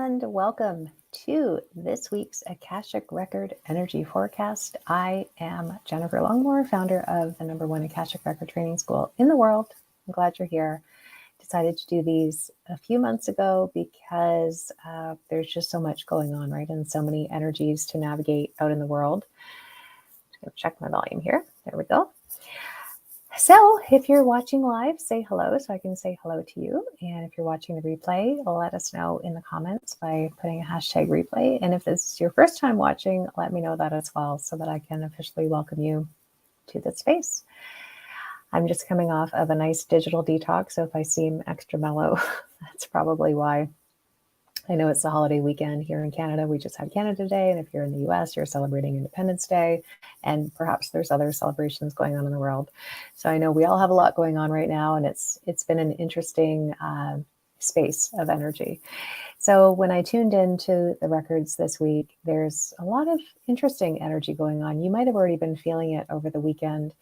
and welcome to this week's Akashic Record Energy Forecast. I am Jennifer Longmore, founder of the #1 Akashic Record Training School in the world. I'm glad you're here. Decided to do these a few months ago because there's just so much going on, right? And so many energies to navigate out in the world. Just gonna check my volume here. There we go. So if you're watching live, say hello so I can say hello to you. And if you're watching the replay, let us know in the comments by putting a hashtag replay. And if this is your first time watching, let me know that as well so that I can officially welcome you to this space. I'm just coming off of a nice digital detox, so if I seem extra mellow, that's probably why. I know it's the holiday weekend here in Canada. We just had Canada Day, and if you're in the US, you're celebrating Independence Day, and perhaps there's other celebrations going on in the world. So I know we all have a lot going on right now, and it's been an interesting space of energy. So when I tuned into the records this week, there's a lot of interesting energy going on. You might have already been feeling it over the weekend.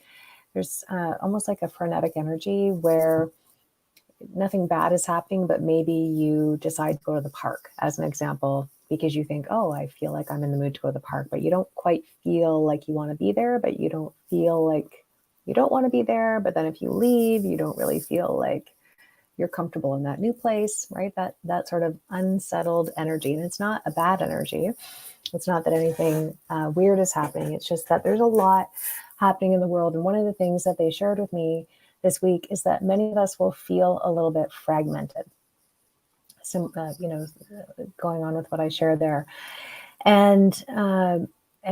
There's almost like a frenetic energy where nothing bad is happening, but maybe you decide to go to the park, as an example, because you think, oh, I feel like I'm in the mood to go to the park, but you don't quite feel like you want to be there, but you don't feel like you don't want to be there. But then if you leave, you don't really feel like you're comfortable in that new place, right? That sort of unsettled energy. And it's not a bad energy. It's not that anything weird is happening. It's just that there's a lot happening in the world. And one of the things that they shared with me this week is that many of us will feel a little bit fragmented. So, going on with what I shared there. And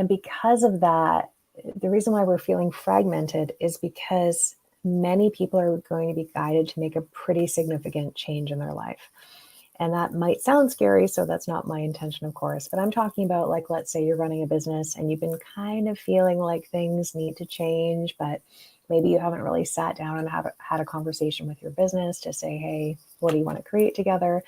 because of that, the reason why we're feeling fragmented is because many people are going to be guided to make a pretty significant change in their life. And that might sound scary, so that's not my intention, of course. But I'm talking about, like, let's say you're running a business and you've been kind of feeling like things need to change, but maybe you haven't really sat down and had a conversation with your business to say, hey, what do you want to create together?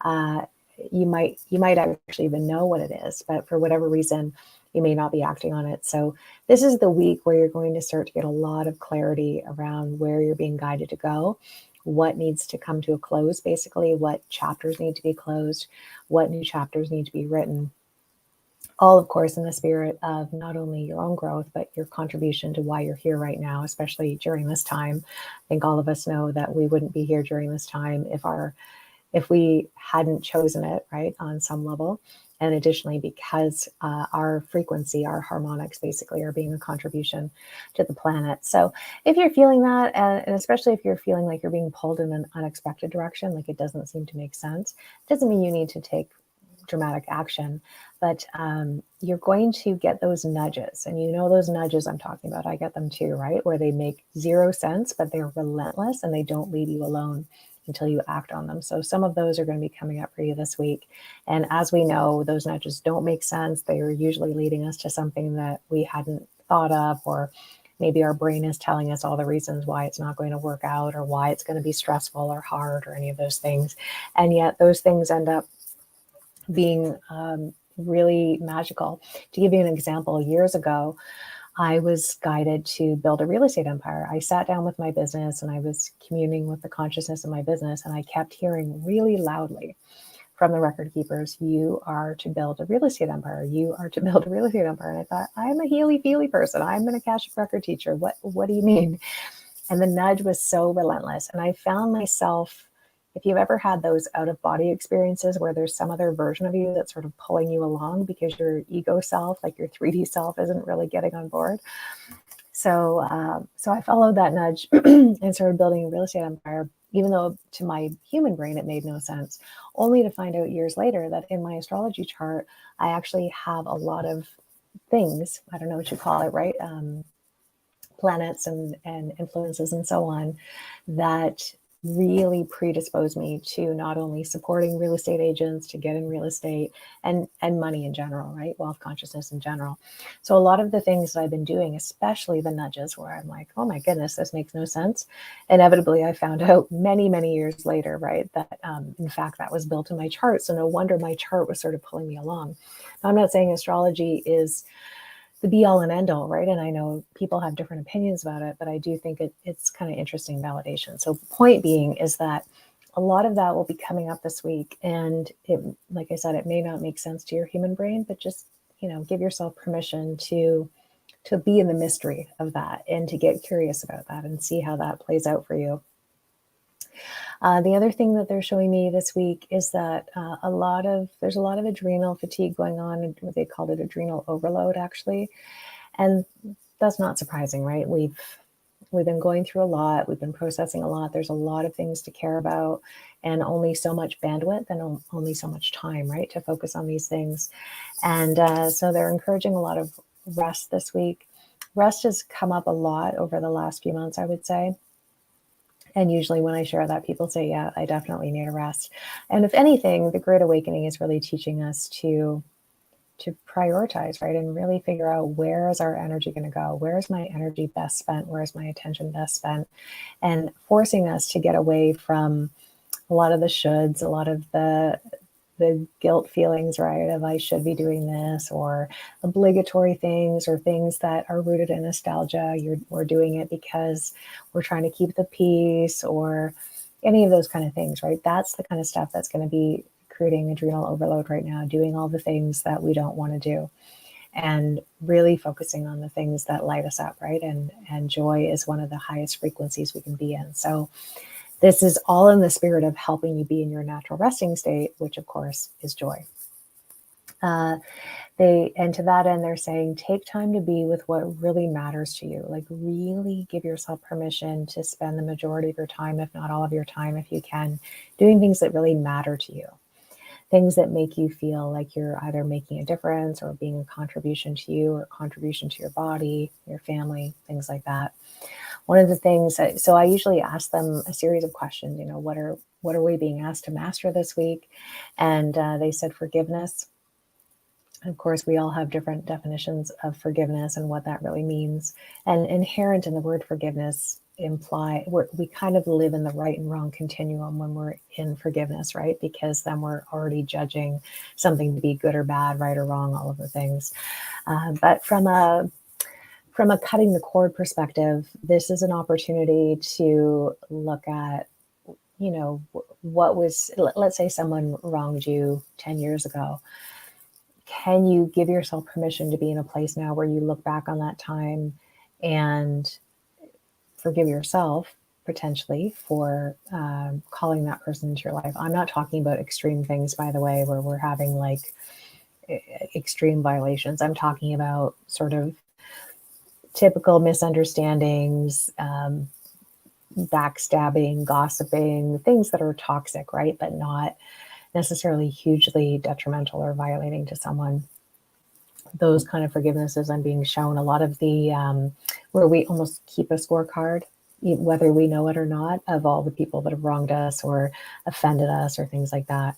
You might actually even know what it is, but for whatever reason, you may not be acting on it. So this is the week where you're going to start to get a lot of clarity around where you're being guided to go, what needs to come to a close, basically, what chapters need to be closed, what new chapters need to be written. All, of course, in the spirit of not only your own growth, but your contribution to why you're here right now, especially during this time. I think all of us know that we wouldn't be here during this time if we hadn't chosen it, right, on some level. And additionally, because our frequency, our harmonics basically are being a contribution to the planet. So if you're feeling that, and especially if you're feeling like you're being pulled in an unexpected direction, like it doesn't seem to make sense, it doesn't mean you need to take dramatic action, but you're going to get those nudges. And you know those nudges I'm talking about, I get them too, right? Where they make zero sense, but they're relentless and they don't leave you alone until you act on them. So some of those are going to be coming up for you this week. And as we know, those nudges don't make sense. They are usually leading us to something that we hadn't thought of, or maybe our brain is telling us all the reasons why it's not going to work out, or why it's going to be stressful or hard, or any of those things. And yet those things end up being really magical. To give you an example, years ago, I was guided to build a real estate empire. I sat down with my business and I was communing with the consciousness of my business, and I kept hearing really loudly from the record keepers, you are to build a real estate empire. You are to build a real estate empire. And I thought, I'm a healy-feely person. I'm an Akashic record teacher. What do you mean? And the nudge was so relentless. And I found myself, if you've ever had those out-of-body experiences where there's some other version of you that's sort of pulling you along because your ego self, like your 3D self, isn't really getting on board. So I followed that nudge and started building a real estate empire, even though to my human brain it made no sense, only to find out years later that in my astrology chart, I actually have a lot of things, I don't know what you call it, right? Planets and influences and so on, that really predispose me to not only supporting real estate agents, to get in real estate and money in general, right? Wealth consciousness in general. So a lot of the things that I've been doing, especially the nudges where I'm like, oh my goodness, this makes no sense. Inevitably, I found out many, many years later, right, that in fact, that was built in my chart. So no wonder my chart was sort of pulling me along. Now, I'm not saying astrology is the be all and end all, right? And I know people have different opinions about it, but I do think it's kind of interesting validation. So point being is that a lot of that will be coming up this week. And it, like I said, it may not make sense to your human brain, but just, give yourself permission to be in the mystery of that and to get curious about that and see how that plays out for you. The other thing that they're showing me this week is that there's a lot of adrenal fatigue going on. They called it adrenal overload, actually. And that's not surprising, right? We've been going through a lot. We've been processing a lot. There's a lot of things to care about, and only so much bandwidth and only so much time, right, to focus on these things. And so they're encouraging a lot of rest this week. Rest has come up a lot over the last few months, I would say. And usually when I share that, people say, yeah, I definitely need a rest. And if anything, the Great Awakening is really teaching us to prioritize, right? And really figure out, where is our energy going to go? Where is my energy best spent? Where is my attention best spent? And forcing us to get away from a lot of the shoulds, a lot of the guilt feelings, right? Of I should be doing this, or obligatory things, or things that are rooted in nostalgia. We're doing it because we're trying to keep the peace, or any of those kind of things, right? That's the kind of stuff that's going to be creating adrenal overload right now, doing all the things that we don't want to do, and really focusing on the things that light us up, right? And joy is one of the highest frequencies we can be in. So this is all in the spirit of helping you be in your natural resting state, which of course is joy. And to that end, they're saying, take time to be with what really matters to you. Like, really give yourself permission to spend the majority of your time, if not all of your time, if you can, doing things that really matter to you. Things that make you feel like you're either making a difference, or being a contribution to you, or a contribution to your body, your family, things like that. One of the things, so I usually ask them a series of questions, what are we being asked to master this week? And they said forgiveness. Of course, we all have different definitions of forgiveness and what that really means. And inherent in the word forgiveness we kind of live in the right and wrong continuum when we're in forgiveness, right? Because then we're already judging something to be good or bad, right or wrong, all of the things. But from a cutting the cord perspective, this is an opportunity to look at, let's say someone wronged you 10 years ago. Can you give yourself permission to be in a place now where you look back on that time and forgive yourself potentially for calling that person into your life? I'm not talking about extreme things, by the way, where we're having like extreme violations. I'm talking about sort of typical misunderstandings, backstabbing, gossiping, things that are toxic, right? But not necessarily hugely detrimental or violating to someone. Those kind of forgivenesses I'm being shown. A lot of the where we almost keep a scorecard, whether we know it or not, of all the people that have wronged us or offended us or things like that.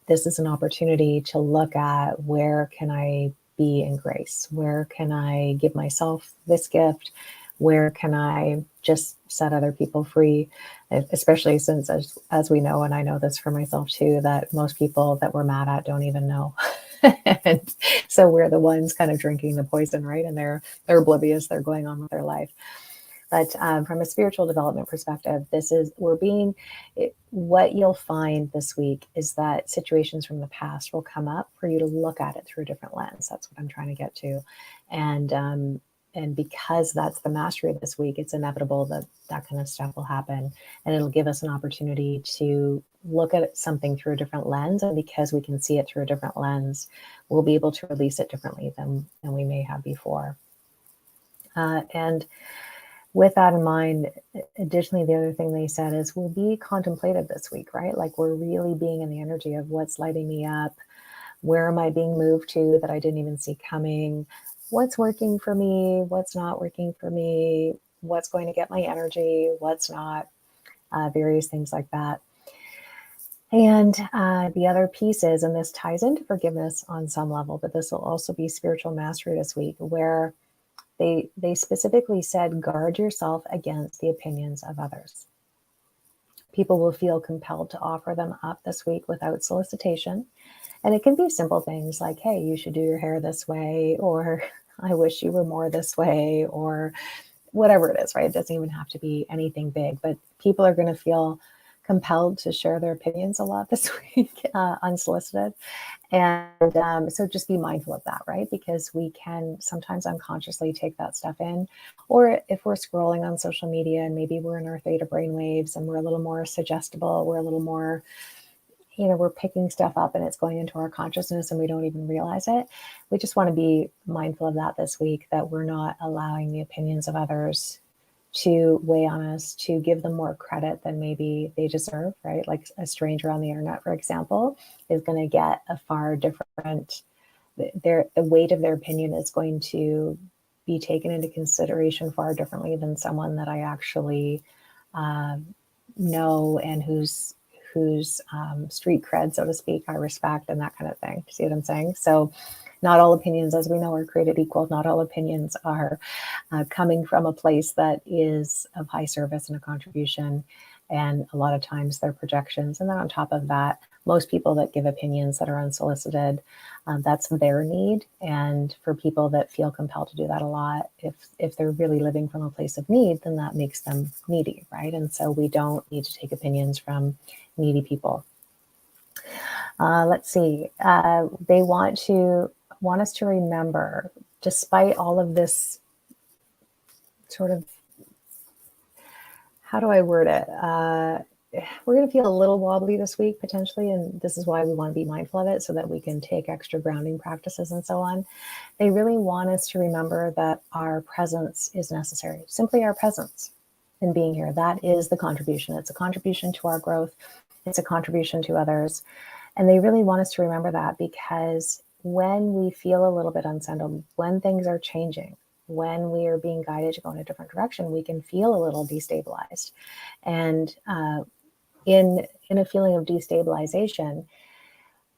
This is an opportunity to look at, where can I be in grace? Where can I give myself this gift? Where can I just set other people free? Especially since, as we know, and I know this for myself too, that most people that we're mad at don't even know. And so we're the ones kind of drinking the poison, right? And they're oblivious, they're going on with their life. But from a spiritual development perspective, what you'll find this week is that situations from the past will come up for you to look at it through a different lens. That's what I'm trying to get to. And because that's the mastery of this week, it's inevitable that that kind of stuff will happen. And it'll give us an opportunity to look at something through a different lens. And because we can see it through a different lens, we'll be able to release it differently than we may have before. And with that in mind, additionally, the other thing they said is, we'll be contemplative this week, right? Like, we're really being in the energy of what's lighting me up. Where am I being moved to that I didn't even see coming? What's working for me? What's not working for me? What's going to get my energy? What's not? Various things like that. And the other piece is, and this ties into forgiveness on some level, but this will also be spiritual mastery this week, where they specifically said, guard yourself against the opinions of others. People will feel compelled to offer them up this week without solicitation. And it can be simple things like, hey, you should do your hair this way, or I wish you were more this way, or whatever it is, right? It doesn't even have to be anything big, but people are going to feel compelled to share their opinions a lot this week, unsolicited. And so just be mindful of that, right? Because we can sometimes unconsciously take that stuff in. Or if we're scrolling on social media and maybe we're in our theta brainwaves and we're a little more suggestible, we're a little more, we're picking stuff up and it's going into our consciousness and we don't even realize it. We just want to be mindful of that this week, that we're not allowing the opinions of others to weigh on us, to give them more credit than maybe they deserve, right? Like a stranger on the internet, for example, is going to get a far different, the weight of their opinion is going to be taken into consideration far differently than someone that I actually know and whose street cred, so to speak, I respect, and that kind of thing. See what I'm saying? So not all opinions, as we know, are created equal. Not all opinions are coming from a place that is of high service and a contribution. And a lot of times they're projections. And then on top of that, most people that give opinions that are unsolicited, that's their need. And for people that feel compelled to do that a lot, if they're really living from a place of need, then that makes them needy, right? And so we don't need to take opinions from needy people. Let's see. They want us to remember, despite all of this sort of, how do I word it? We're going to feel a little wobbly this week potentially, and this is why we want to be mindful of it so that we can take extra grounding practices and so on. They really want us to remember that our presence is necessary. Simply our presence in being here. That is the contribution. It's a contribution to our growth. It's a contribution to others. And they really want us to remember that, because when we feel a little bit unsettled, when things are changing, when we are being guided to go in a different direction, we can feel a little destabilized. And in a feeling of destabilization,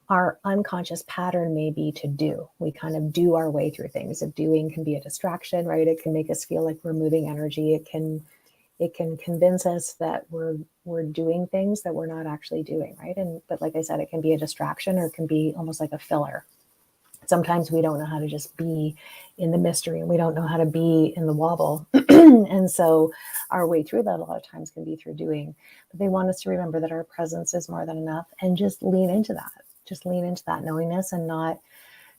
our unconscious pattern may be to do. We kind of do our way through things. Doing can be a distraction, right? It can make us feel like we're moving energy. It can convince us that we're doing things that we're not actually doing, right? But like I said, it can be a distraction, or it can be almost like a filler. Sometimes we don't know how to just be in the mystery, and we don't know how to be in the wobble. And so our way through that a lot of times can be through doing. But they want us to remember that our presence is more than enough, and just lean into that. Just lean into that knowingness and not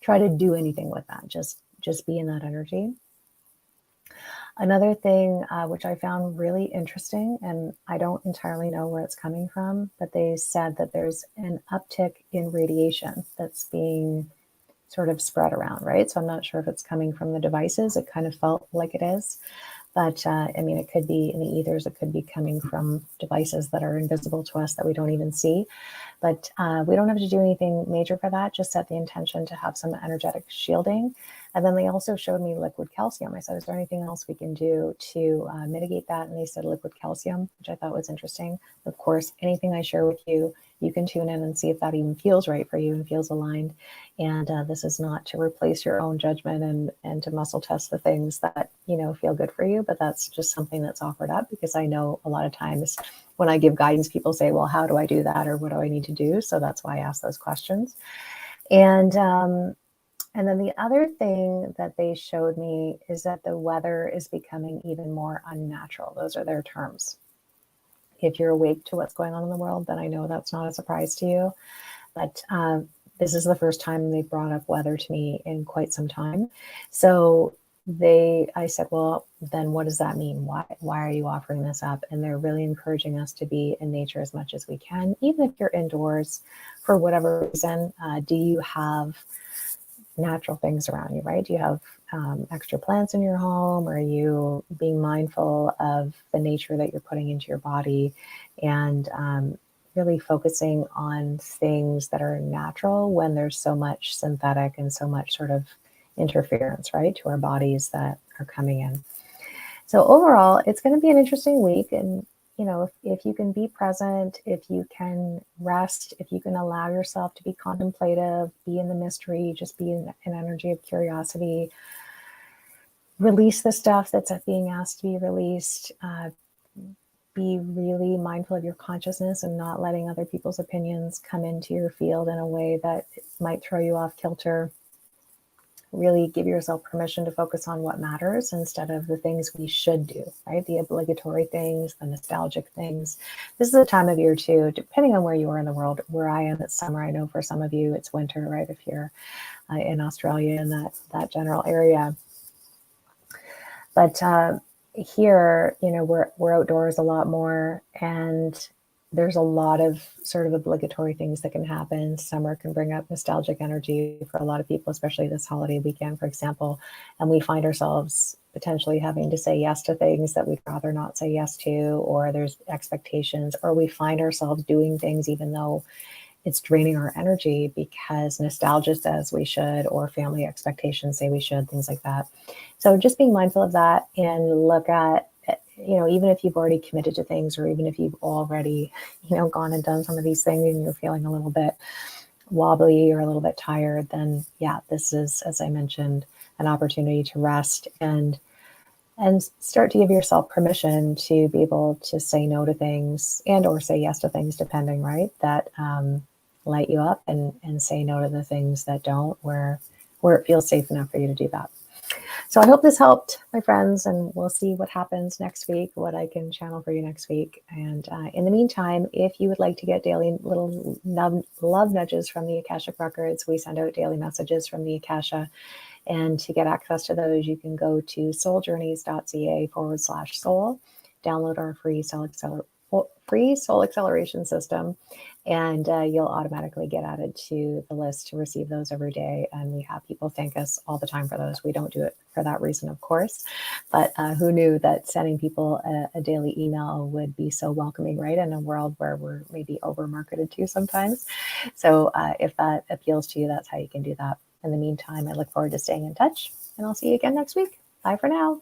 try to do anything with that. Just be in that energy. Another thing which I found really interesting, and I don't entirely know where it's coming from, but they said that there's an uptick in radiation that's being sort of spread around, right? So I'm not sure if it's coming from the devices. It kind of felt like it is. But I mean, it could be in the ethers. It could be coming from devices that are invisible to us that we don't even see. But we don't have to do anything major for that. Just set the intention to have some energetic shielding. And then they also showed me liquid calcium. I said, is there anything else we can do to mitigate that? And they said liquid calcium, which I thought was interesting. Of course, anything I share with you, you can tune in and see if that even feels right for you and feels aligned. And this is not to replace your own judgment and to muscle test the things that, feel good for you, but that's just something that's offered up, because I know a lot of times when I give guidance, people say, well, how do I do that? Or what do I need to do? So that's why I ask those questions. And then the other thing that they showed me is that the weather is becoming even more unnatural. Those are their terms. If you're awake to what's going on in the world, then I know that's not a surprise to you. But this is the first time they've brought up weather to me in quite some time. So I said, well, then what does that mean? Why are you offering this up? And they're really encouraging us to be in nature as much as we can, even if you're indoors for whatever reason. Do you have natural things around you, right? Do you have extra plants in your home? Are you being mindful of the nature that you're putting into your body, and really focusing on things that are natural when there's so much synthetic and so much sort of interference, right, to our bodies that are coming in. So overall, it's going to be an interesting week. And, if you can be present, if you can rest, if you can allow yourself to be contemplative, be in the mystery, just be in an energy of curiosity, release the stuff that's being asked to be released, be really mindful of your consciousness and not letting other people's opinions come into your field in a way that might throw you off kilter. really give yourself permission to focus on what matters instead of the things we should do, right? The obligatory things, the nostalgic things. This is a time of year too, depending on where you are in the world. Where I am, it's summer. I know for some of you it's winter, right? If you're in Australia, in that general area. But here, we're outdoors a lot more, and there's a lot of sort of obligatory things that can happen. Summer can bring up nostalgic energy for a lot of people, especially this holiday weekend, for example. And we find ourselves potentially having to say yes to things that we'd rather not say yes to, or there's expectations, or we find ourselves doing things even though it's draining our energy because nostalgia says we should, or family expectations say we should, things like that. So just being mindful of that and look at, even if you've already committed to things, or even if you've already, gone and done some of these things and you're feeling a little bit wobbly or a little bit tired, then yeah, this is, as I mentioned, an opportunity to rest and start to give yourself permission to be able to say no to things and or say yes to things, depending, right, that light you up, and say no to the things that don't, where it feels safe enough for you to do that. So I hope this helped, my friends, and we'll see what happens next week, what I can channel for you next week. And in the meantime, if you would like to get daily little love nudges from the Akashic Records, we send out daily messages from the Akasha. And to get access to those, you can go to souljourneys.ca/soul, download our free soul acceleration system, and you'll automatically get added to the list to receive those every day. And we have people thank us all the time for those. We don't do it for that reason, of course, but who knew that sending people a daily email would be so welcoming, right, in a world where we're maybe over marketed to sometimes. So if that appeals to you, that's how you can do that. In the meantime, I look forward to staying in touch, and I'll see you again next week. Bye for now.